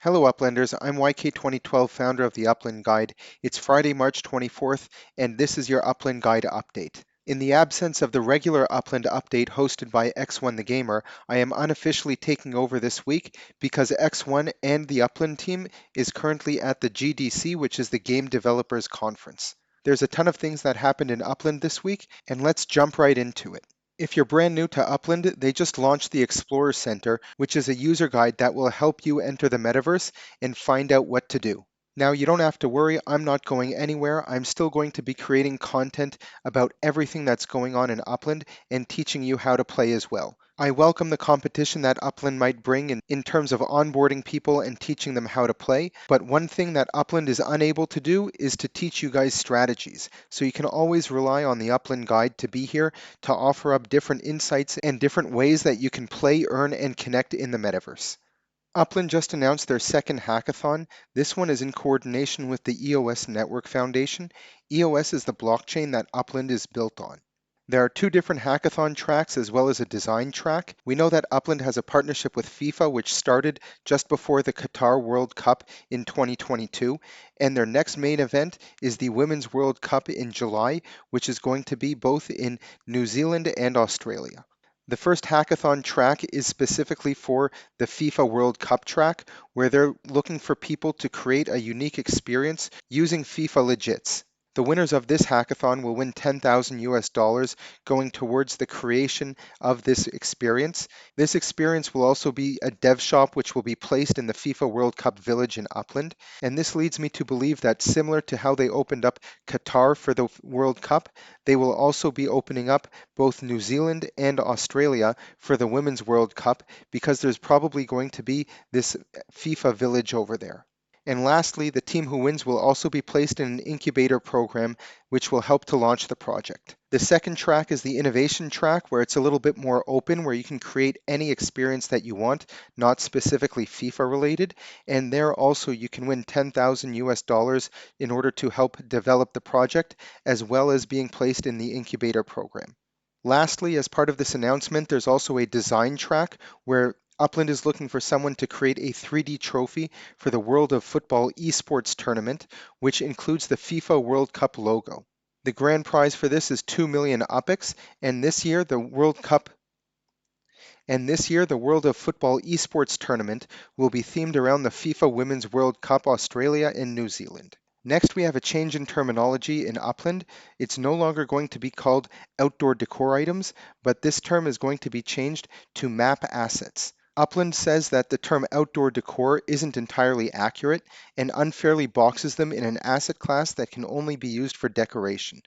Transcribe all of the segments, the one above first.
Hello Uplanders, I'm YK2012, founder of the Upland Guide. It's Friday, March 24th, and this is your Upland Guide update. In the absence of the regular Upland update hosted by X1 the Gamer, I am unofficially taking over this week because X1 and the Upland team is currently at the GDC, which is the Game Developers Conference. There's a ton of things that happened in Upland this week, and let's jump right into it. If you're brand new to Upland, they just launched the Explorer Center, which is a user guide that will help you enter the metaverse and find out what to do. Now, you don't have to worry, I'm not going anywhere. I'm still going to be creating content about everything that's going on in Upland and teaching you how to play as well. I welcome the competition that Upland might bring in terms of onboarding people and teaching them how to play, but one thing that Upland is unable to do is to teach you guys strategies. So you can always rely on the Upland Guide to be here to offer up different insights and different ways that you can play, earn, and connect in the metaverse. Upland just announced their second hackathon. This one is in coordination with the EOS Network Foundation. EOS is the blockchain that Upland is built on. There are two different hackathon tracks as well as a design track. We know that Upland has a partnership with FIFA, which started just before the Qatar World Cup in 2022, and their next main event is the Women's World Cup in July, which is going to be both in New Zealand and Australia. The first hackathon track is specifically for the FIFA World Cup track, where they're looking for people to create a unique experience using FIFA legits. The winners of this hackathon will win 10,000 US dollars going towards the creation of this experience. This experience will also be a dev shop which will be placed in the FIFA World Cup village in Upland. And this leads me to believe that similar to how they opened up Qatar for the World Cup, they will also be opening up both New Zealand and Australia for the Women's World Cup because there's probably going to be this FIFA village over there. And lastly, the team who wins will also be placed in an incubator program, which will help to launch the project. The second track is the innovation track, where it's a little bit more open, where you can create any experience that you want, not specifically FIFA related. And there also you can win 10,000 US dollars in order to help develop the project, as well as being placed in the incubator program. Lastly, as part of this announcement, there's also a design track where Upland is looking for someone to create a 3D trophy for the World of Football esports tournament, which includes the FIFA World Cup logo. The grand prize for this is 2 million UPIX, and this year the World of Football esports tournament will be themed around the FIFA Women's World Cup Australia and New Zealand. Next, we have a change in terminology in Upland. It's no longer going to be called outdoor decor items, but this term is going to be changed to map assets. Upland says that the term outdoor decor isn't entirely accurate and unfairly boxes them in an asset class that can only be used for decoration.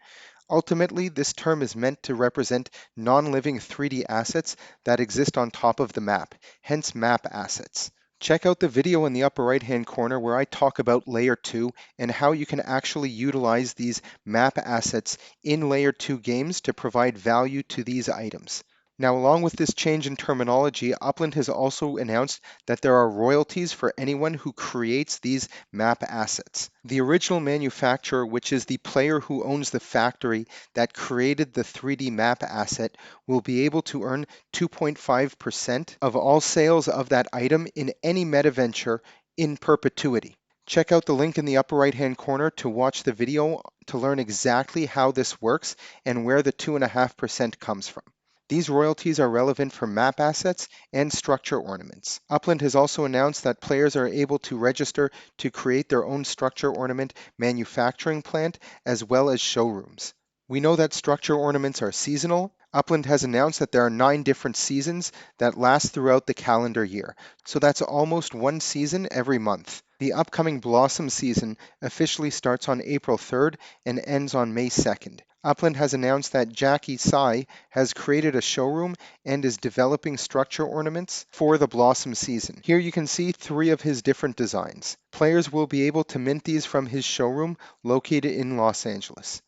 Ultimately, this term is meant to represent non-living 3D assets that exist on top of the map, hence map assets. Check out the video in the upper right hand corner where I talk about Layer 2 and how you can actually utilize these map assets in Layer 2 games to provide value to these items. Now, along with this change in terminology, Upland has also announced that there are royalties for anyone who creates these map assets. The original manufacturer, which is the player who owns the factory that created the 3D map asset, will be able to earn 2.5% of all sales of that item in any meta venture in perpetuity. Check out the link in the upper right hand corner to watch the video to learn exactly how this works and where the 2.5% comes from. These royalties are relevant for map assets and structure ornaments. Upland has also announced that players are able to register to create their own structure ornament manufacturing plant as well as showrooms. We know that structure ornaments are seasonal. Upland has announced that there are 9 different seasons that last throughout the calendar year, so that's almost one season every month. The upcoming Blossom season officially starts on April 3rd and ends on May 2nd. Upland has announced that Jackie Sai has created a showroom and is developing structure ornaments for the Blossom season. Here you can see 3 of his different designs. Players will be able to mint these from his showroom located in Los Angeles.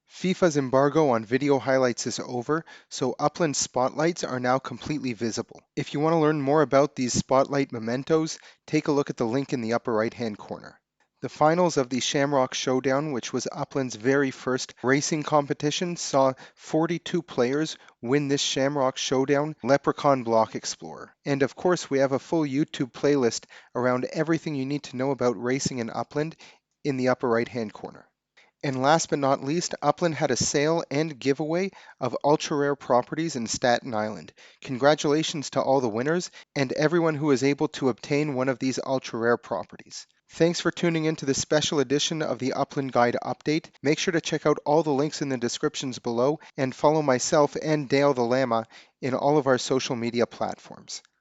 FIFA's embargo on video highlights is over, so Upland spotlights are now completely visible. If you want to learn more about these spotlight mementos, take a look at the link in the upper right hand corner. The finals of the Shamrock Showdown, which was Upland's very first racing competition, saw 42 players win this Shamrock Showdown Leprechaun Block Explorer. And of course, we have a full YouTube playlist around everything you need to know about racing in Upland in the upper right-hand corner. And last but not least, Upland had a sale and giveaway of ultra rare properties in Staten Island. Congratulations to all the winners and everyone who was able to obtain one of these ultra rare properties. Thanks for tuning in to this special edition of the Upland Guide Update. Make sure to check out all the links in the descriptions below and follow myself and Dale the Llama in all of our social media platforms.